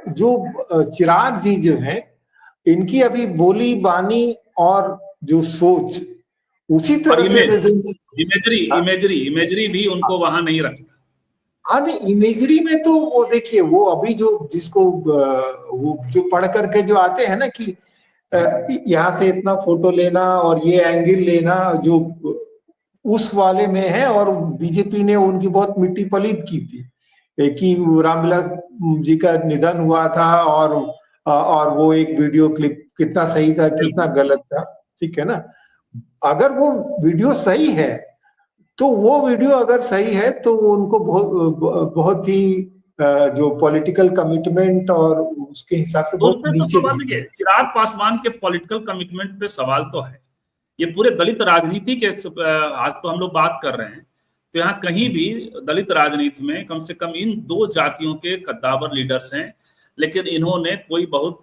जो चिराग जी जो है, इनकी अभी बोली बानी और जो सोच उसी तरह से इमेजरी भी उनको वहां नहीं रखता। हाँ, नहीं, इमेजरी में तो वो देखिए, वो अभी जो जिसको वो जो पढ़ करके जो आते हैं ना कि यहाँ से इतना फोटो लेना और ये एंगल लेना, जो उस वाले में है। और बीजेपी ने उनकी बहुत मिट्टी पलीत की थी कि रामविलास जी का निधन हुआ था, और वो एक वीडियो क्लिप कितना सही था, कितना गलत था, ठीक है ना। अगर वो वीडियो सही है, तो वो वीडियो अगर सही है तो उनको बहुत ही जो पॉलिटिकल कमिटमेंट और उसके हिसाब से बहुत नीचे सवाल देखिए, चिराग पासवान के पॉलिटिकल कमिटमेंट पे सवाल तो है। ये पूरे दलित राजनीति के, आज तो हम लोग बात कर रहे हैं, तो यहाँ कहीं भी दलित राजनीति में कम से कम इन 2 जातियों के कद्दावर लीडर्स हैं। लेकिन इन्होंने कोई बहुत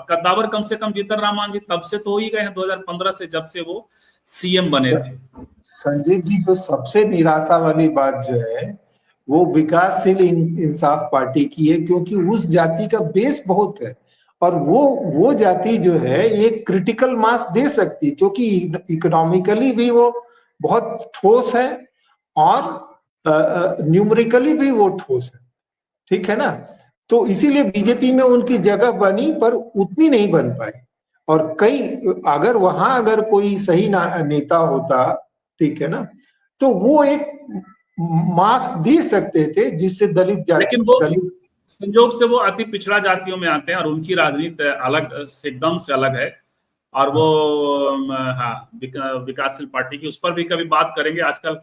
कद्दावर, कम से कम जीतन राम मांझी तब से तो हो ही गए हैं 2015 से, जब से वो सीएम बने थे। संजीव जी, जो सबसे निराशा वाली बात जो है वो विकासशील इंसाफ पार्टी की है, क्योंकि उस जाति का बेस बहुत है और वो जाति जो है एक क्रिटिकल मास दे सकती है, क्योंकि इकोनॉमिकली भी वो बहुत ठोस है और न्यूमेरिकली भी वो ठोस है, ठीक है ना। तो इसीलिए बीजेपी में उनकी जगह बनी, पर उतनी नहीं बन पाई। और कई अगर कोई सही नेता होता, ठीक है ना, तो वो एक मास दे सकते थे जिससे लेकिन वो दलित संयोग से वो अति पिछड़ा जातियों में आते हैं और उनकी राजनीति अलग से एकदम से अलग है। और वो हाँ विकासशील पार्टी की, उस पर भी कभी बात करेंगे। आजकल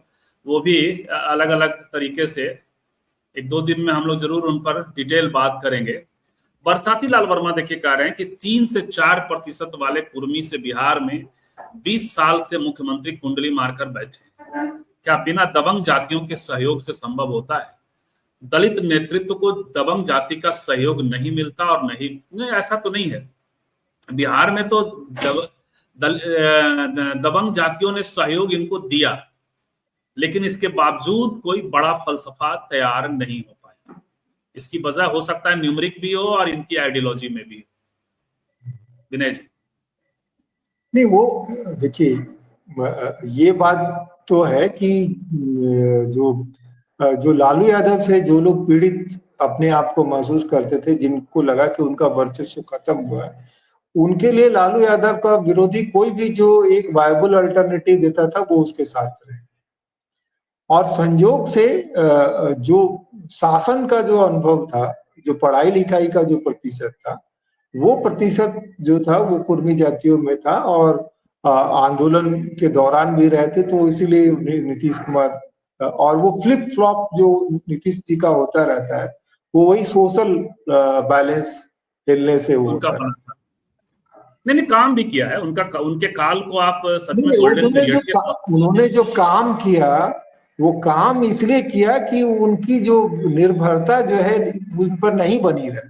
वो भी अलग अलग तरीके से, एक दो दिन में हम लोग जरूर उन पर डिटेल बात करेंगे। बरसाती लाल वर्मा देखिए कह रहे हैं कि 3 से 4% वाले कुर्मी से बिहार में 20 साल से मुख्यमंत्री कुंडली मारकर बैठे। क्या बिना दबंग जातियों के सहयोग से संभव होता है? दलित नेतृत्व को दबंग जाति का सहयोग नहीं मिलता और नहीं, ऐसा तो नहीं है। बिहार में तो दबंग जातियों ने सहयोग इनको दिया, लेकिन इसके बावजूद कोई बड़ा फलसफा तैयार नहीं हो पाया। इसकी वजह हो सकता है न्यूमरिक भी हो और इनकी आइडियोलॉजी में भी हो। विनय जी। नहीं, वो देखिए, ये बात तो है कि जो लालू यादव से जो लोग पीड़ित अपने आप को महसूस करते थे, जिनको लगा कि उनका वर्चस्व खत्म हुआ है, उनके लिए लालू यादव का विरोधी कोई भी जो एक वायबल अल्टरनेटिव देता था वो उसके साथ रहे। और संयोग से जो शासन का जो अनुभव था, जो पढ़ाई लिखाई का जो प्रतिशत था, वो प्रतिशत जो था वो कुर्मी जातियों में था और आंदोलन के दौरान भी रहते, तो इसीलिए नीतीश कुमार और वो फ्लिप फ्लॉप जो नीतीश जी का होता रहता है, वो वही सोशल बैलेंस हिलने से वो उनका होता रहता है। नहीं काम भी किया है उनका, उनके काल को आप सच में गोल्डन पीरियड के। उन्होंने जो काम किया वो काम इसलिए किया कि उनकी जो निर्भरता जो है उन पर नहीं बनी रहे,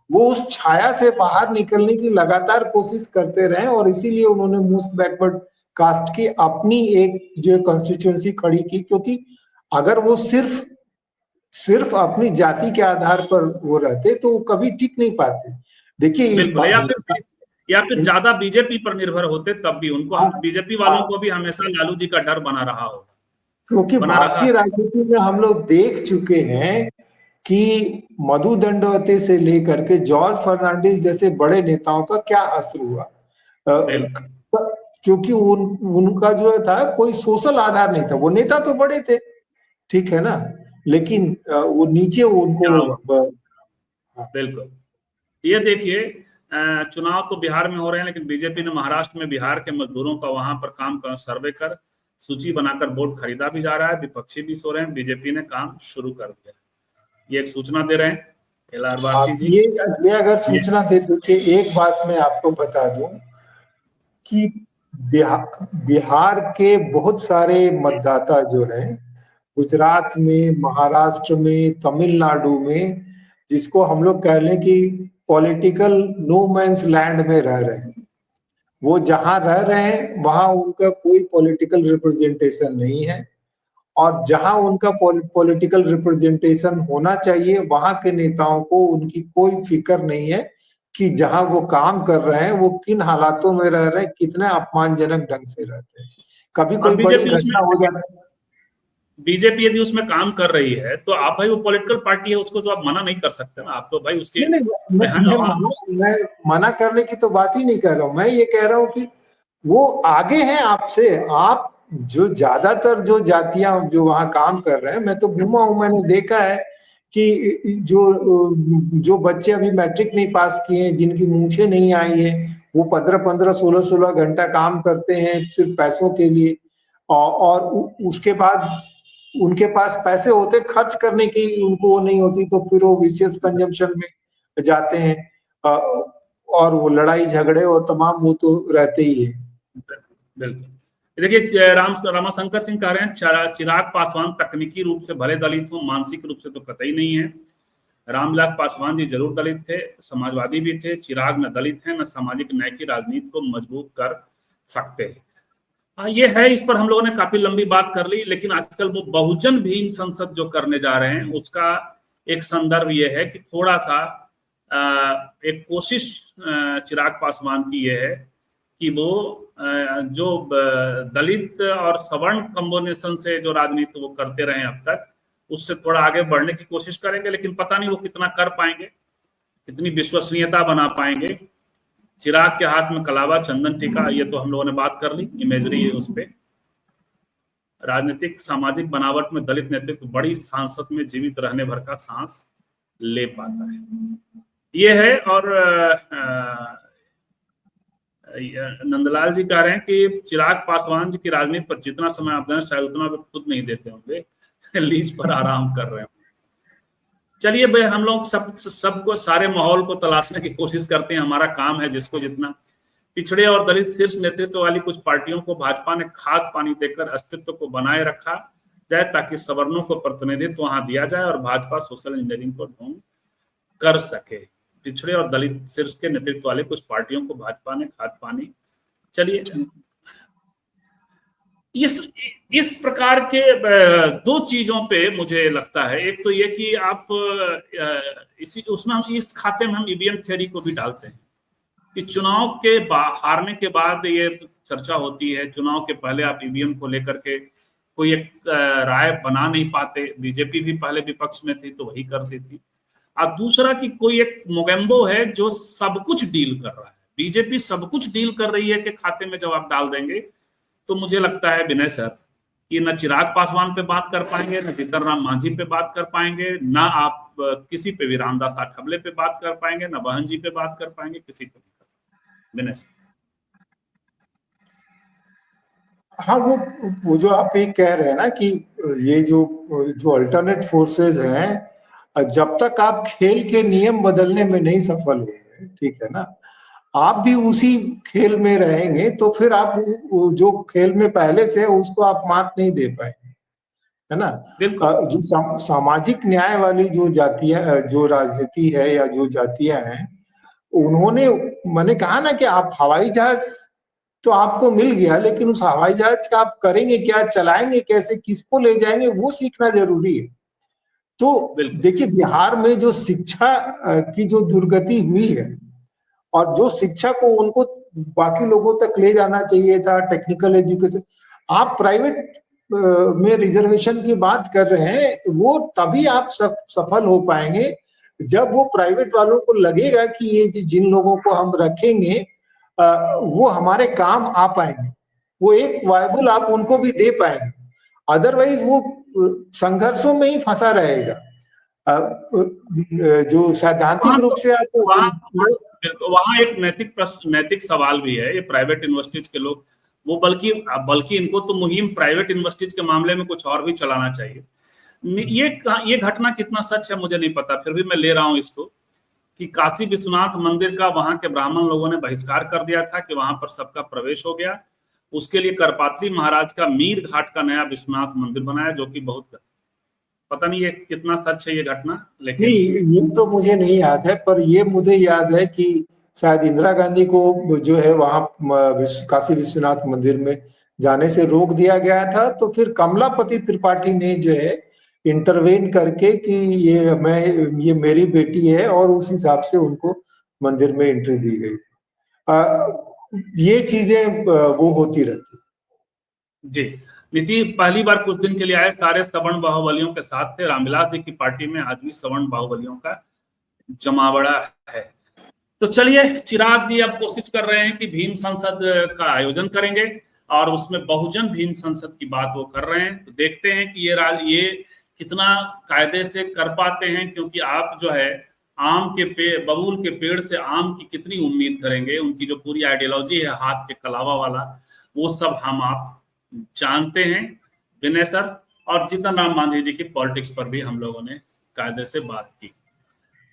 वो उस छाया से बाहर निकलने की लगातार कोशिश करते रहे और इसीलिए उन्होंने मोस्ट बैकवर्ड कास्ट की अपनी एक जो कॉन्स्टिट्यूएंसी खड़ी की। क्योंकि अगर वो सिर्फ अपनी जाति के आधार पर वो रहते तो कभी टिक नहीं पाते। देखिए बिल्कुल, या फिर ज्यादा बीजेपी पर निर्भर होते, तब भी उनको हम बीजेपी वालों को भी हमेशा लालू जी का डर बना रहा हो। क्योंकि भारतीय राजनीति में हम लोग देख चुके हैं कि मधु दंडवते से लेकर के जॉर्ज फर्नांडिस जैसे बड़े नेताओं का क्या असर हुआ, क्योंकि उनका जो था कोई सोशल आधार नहीं था। वो नेता तो बड़े थे, ठीक है ना, लेकिन वो नीचे उनको बिल्कुल। ये देखिए, चुनाव तो बिहार में हो रहे हैं, लेकिन बीजेपी ने महाराष्ट्र में बिहार के मजदूरों का वहां पर काम कर सर्वे कर सूची बनाकर वोट खरीदा भी जा रहा है। विपक्षी भी सो रहे हैं, बीजेपी ने काम शुरू कर दिया। ये एक सूचना दे रहे हैं एल.आर. भारती जी। ये अगर सूचना दे, देखिए एक बात मैं आपको बता दूं कि बिहार के बहुत सारे मतदाता जो हैं गुजरात में, महाराष्ट्र में, तमिलनाडु में, जिसको हम लोग कह लें कि पॉलिटिकल नो मैंस लैंड में रह रहे हैं, वो जहां रह रहे हैं वहां उनका कोई पॉलिटिकल रिप्रेजेंटेशन नहीं है। और जहां उनका पॉलिटिकल रिप्रेजेंटेशन होना चाहिए वहां के नेताओं को उनकी कोई फिक्र नहीं है कि जहां वो काम कर रहे हैं वो किन हालातों में रह रहे हैं, कितने अपमानजनक ढंग से रहते हैं। कभी कोई बड़ी घटना हो जाती है, बीजेपी यदि उसमें काम कर रही है तो आप भाई वो पॉलिटिकल पार्टी है, उसको तो आप मना नहीं कर सकते ना। आप तो भाई उसकी मैं मना करने की तो बात ही नहीं कर रहा हूँ। मैं ये कह रहा हूँ कि वो आगे हैं आपसे। आप जो ज्यादातर जो जातियां जो वहां काम कर रहे हैं, मैं तो घूमा हूं, मैंने देखा है कि जो बच्चे अभी मैट्रिक नहीं पास किए हैं, जिनकी मूंछें नहीं आई है, वो 15-15, 16-16 घंटा काम करते हैं सिर्फ पैसों के लिए। और उसके बाद उनके पास पैसे होते खर्च करने की, उनको वो नहीं होती, तो फिर वो विशियस कंजम्पशन में जाते हैं और वो लड़ाई झगड़े और तमाम वो तो रहते ही है। बिल्कुल। देखिए रामाशंकर सिंह कह रहे हैं चिराग पासवान तकनीकी रूप से भले दलित हो, मानसिक रूप से तो कतई नहीं है। रामविलास पासवान जी जरूर दलित थे, समाजवादी भी थे। चिराग न दलित है न सामाजिक न्याय की राजनीति को मजबूत कर सकते हैं। हाँ, ये है, इस पर हम लोगों ने काफी लंबी बात कर ली, लेकिन आजकल वो बहुजन भीम संसद जो करने जा रहे हैं उसका एक संदर्भ ये है कि थोड़ा सा एक कोशिश चिराग पासवान की ये है कि वो जो दलित और सवर्ण कॉम्बिनेशन से जो राजनीति वो करते रहे अब तक, उससे थोड़ा आगे बढ़ने की कोशिश करेंगे, लेकिन पता नहीं वो कितना कर पाएंगे, कितनी विश्वसनीयता बना पाएंगे। चिराग के हाथ में कलावा चंदन टीका, ये तो हम लोगों ने बात कर ली, इमेजरी है उस पे। राजनीतिक सामाजिक बनावट में दलित नेतृत्व बड़ी सांसद में जीवित रहने भर का सांस ले पाता है, ये है। और नंदलाल जी कह रहे हैं कि चिराग पासवान जी की राजनीति पर जितना समय आप दें शायद उतना वे खुद नहीं देते होंगे, लीज पर आराम कर रहे हैं। चलिए भाई, हम लोग सबको सारे माहौल को तलाशने की कोशिश करते हैं, हमारा काम है जिसको जितना। पिछड़े और दलित शीर्ष नेतृत्व वाली कुछ पार्टियों को भाजपा ने खाद पानी देकर अस्तित्व को बनाए रखा जाए ताकि सवर्णों को प्रतिनिधित्व वहां दिया जाए और भाजपा सोशल इंजीनियरिंग को ढोंग कर सके। पिछड़े और दलित शीर्ष के नेतृत्व वाले कुछ पार्टियों को भाजपा ने खाद पानी, चलिए इस प्रकार के दो चीजों पे मुझे लगता है, एक तो ये कि आप उसमें हम इस खाते में हम ईवीएम थ्योरी को भी डालते हैं कि चुनाव के हारने के बाद ये चर्चा होती है, चुनाव के पहले आप ईवीएम को लेकर के कोई एक राय बना नहीं पाते। बीजेपी भी पहले विपक्ष में थी तो वही करती थी। और दूसरा कि कोई एक मोगेम्बो है जो सब कुछ डील कर रहा है, बीजेपी सब कुछ डील कर रही है कि खाते में जब आप डाल देंगे, तो मुझे लगता है विनय सर कि न चिराग पासवान पे बात कर पाएंगे, न जीतन राम मांझी पे बात कर पाएंगे, न आप किसी पे भी रामदास आठवले पे बात कर पाएंगे, न बहन जी पे बात कर पाएंगे, किसी पे भी। विनय सर। हाँ, वो जो आप ये कह रहे हैं ना कि ये जो अल्टरनेट फोर्सेज हैं, जब तक आप खेल के नियम बदलने में नहीं सफल होंगे, ठीक है ना, आप भी उसी खेल में रहेंगे, तो फिर आप जो खेल में पहले से है उसको आप मात नहीं दे पाएंगे, है ना। जो सामाजिक न्याय वाली जो जातियां, जो राजनीति है या जो जातियां हैं, उन्होंने, मैंने कहा ना कि आप हवाई जहाज तो आपको मिल गया, लेकिन उस हवाई जहाज का आप करेंगे क्या, चलाएंगे कैसे, किसको ले जाएंगे, वो सीखना जरूरी है। तो देखिए, बिहार में जो शिक्षा की जो दुर्गति हुई है, और जो शिक्षा को उनको बाकी लोगों तक ले जाना चाहिए था, टेक्निकल एजुकेशन, आप प्राइवेट में रिजर्वेशन की बात कर रहे हैं, वो तभी आप सफल हो पाएंगे जब वो प्राइवेट वालों को लगेगा कि ये जिन लोगों को हम रखेंगे वो हमारे काम आ पाएंगे, वो एक वायबल आप उनको भी दे पाएंगे। अदरवाइज वो संघर्षों में ही फंसा रहेगा। जो सैद्धांतिक रूप से आप वहां एक नैतिक सवाल भी है। ये प्राइवेट यूनिवर्सिटीज के लोग वो बल्कि इनको तो मुहिम प्राइवेट यूनिवर्सिटीज के मामले में कुछ और भी चलाना चाहिए। ये घटना कितना सच है मुझे नहीं पता, फिर भी मैं ले रहा हूं इसको कि काशी विश्वनाथ मंदिर का वहां के ब्राह्मण लोगों ने बहिष्कार कर दिया था कि वहां पर सबका प्रवेश हो गया। उसके लिए करपात्री महाराज का मीर घाट का नया विश्वनाथ मंदिर बनाया, जो कि बहुत, पता नहीं ये कितना सच है ये घटना, लेकिन नहीं, ये तो मुझे नहीं याद है, पर ये मुझे याद है कि शायद इंदिरा गांधी को जो है वहां काशी विश्वनाथ मंदिर में जाने से रोक दिया गया था, तो फिर कमलापति त्रिपाठी ने जो है इंटरवेन करके कि ये मेरी बेटी है, और उस हिसाब से उनको मंदिर में एंट्री दी गई। ये चीजें वो होती रहती जी। नीति पहली बार कुछ दिन के लिए आए, सारे सवर्ण बाहुबलियों के साथ थे। रामविलास जी की पार्टी में आज भी सवर्ण बाहुबलियों का जमावड़ा है। तो चलिए, चिराग जी अब कोशिश कर रहे हैं कि भीम संसद का आयोजन करेंगे और उसमें बहुजन भीम संसद की बात वो कर रहे हैं। तो देखते हैं कि ये कितना कायदे से कर पाते हैं, क्योंकि आप जो है बबूल के पेड़ से आम की कितनी उम्मीद करेंगे। उनकी जो पूरी आइडियोलॉजी है हाथ के कलावा वाला, वो सब हम आप जानते हैं विनय सर। और जीतन राम मांझी जी की पॉलिटिक्स पर भी हम लोगों ने कायदे से बात की।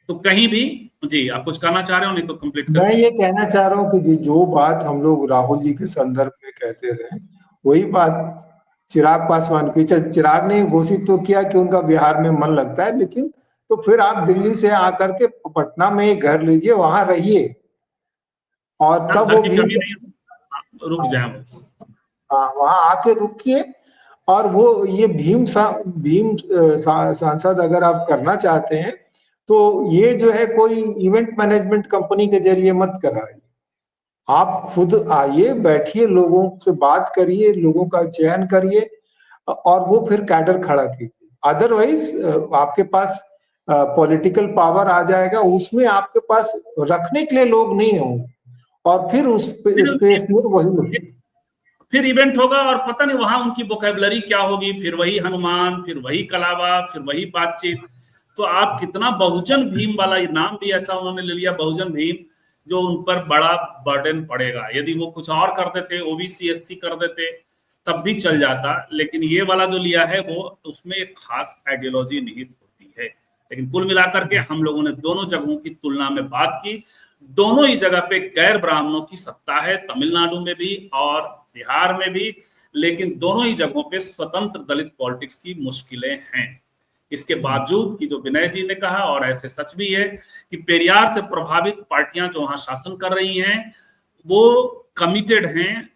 तो कहीं भी जी आप कुछ कहना चाह रहे हो, नहीं तो कंप्लीट कर। मैं ये कहना चाह रहा हूँ कि जो बात हम लोग राहुल जी के संदर्भ में कहते रहे, वही बात चिराग पासवान की। चिराग ने घोषित तो किया कि उनका बिहार में मन लगता है, लेकिन तो फिर आप दिल्ली से आकर के पटना में एक घर लीजिए, वहां रहिए, और तब वो रुक जाए। वहां आके रुकिए। और वो ये भीम सांसद अगर आप करना चाहते हैं तो ये जो है कोई इवेंट मैनेजमेंट कंपनी के जरिए मत कराइए। आप खुद आइए, बैठिए, लोगों से बात करिए, लोगों का चयन करिए और वो फिर कैडर खड़ा कीजिए। अदरवाइज आपके पास पॉलिटिकल पावर आ जाएगा, उसमें आपके पास रखने के लिए लोग नहीं होंगे और फिर उस स्पेस में वही फिर इवेंट होगा और पता नहीं वहां उनकी वोकैबुलरी क्या होगी, फिर वही हनुमान, फिर वही कलावा, फिर वही बातचीत। तो आप कितना बहुजन भीम वाला नाम भी ऐसा उन्होंने ले लिया, बहुजन भीम, जो उन पर बड़ा बर्डन पड़ेगा। यदि वो कुछ और कर देते, ओबीसी एससी कर देते तब भी चल जाता, लेकिन ये वाला जो लिया है वो उसमें एक खास आइडियोलॉजी निहित होती है। लेकिन कुल मिलाकर के हम लोगों ने दोनों जगहों की तुलना में बात की। दोनों ही जगह पे गैर ब्राह्मणों की सत्ता है, तमिलनाडु में भी और बिहार में भी, लेकिन दोनों ही जगहों पे स्वतंत्र दलित पॉलिटिक्स की मुश्किलें हैं। इसके बावजूद कि जो विनय जी ने कहा, और ऐसे सच भी है, कि पेरियार से प्रभावित पार्टियां जो वहां शासन कर रही हैं वो कमिटेड हैं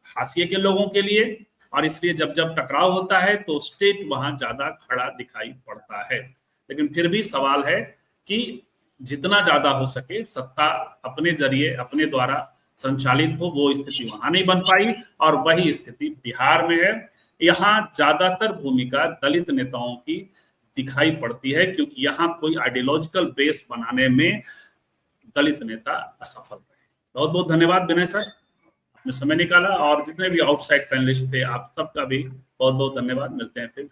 हाशिए के लोगों के लिए, और इसलिए जब जब टकराव होता है तो स्टेट वहां ज्यादा खड़ा दिखाई पड़ता है। लेकिन फिर भी सवाल है कि जितना ज्यादा हो सके सत्ता अपने जरिए, अपने द्वारा संचालित हो, वो स्थिति वहां नहीं बन पाई और वही स्थिति बिहार में है। यहाँ ज्यादातर भूमिका दलित नेताओं की दिखाई पड़ती है, क्योंकि यहाँ कोई आइडियोलॉजिकल बेस बनाने में दलित नेता असफल रहे। बहुत बहुत धन्यवाद विनय सर, आपने समय निकाला, और जितने भी आउटसाइड पैनलिस्ट थे आप सबका भी बहुत बहुत धन्यवाद। मिलते हैं फिर।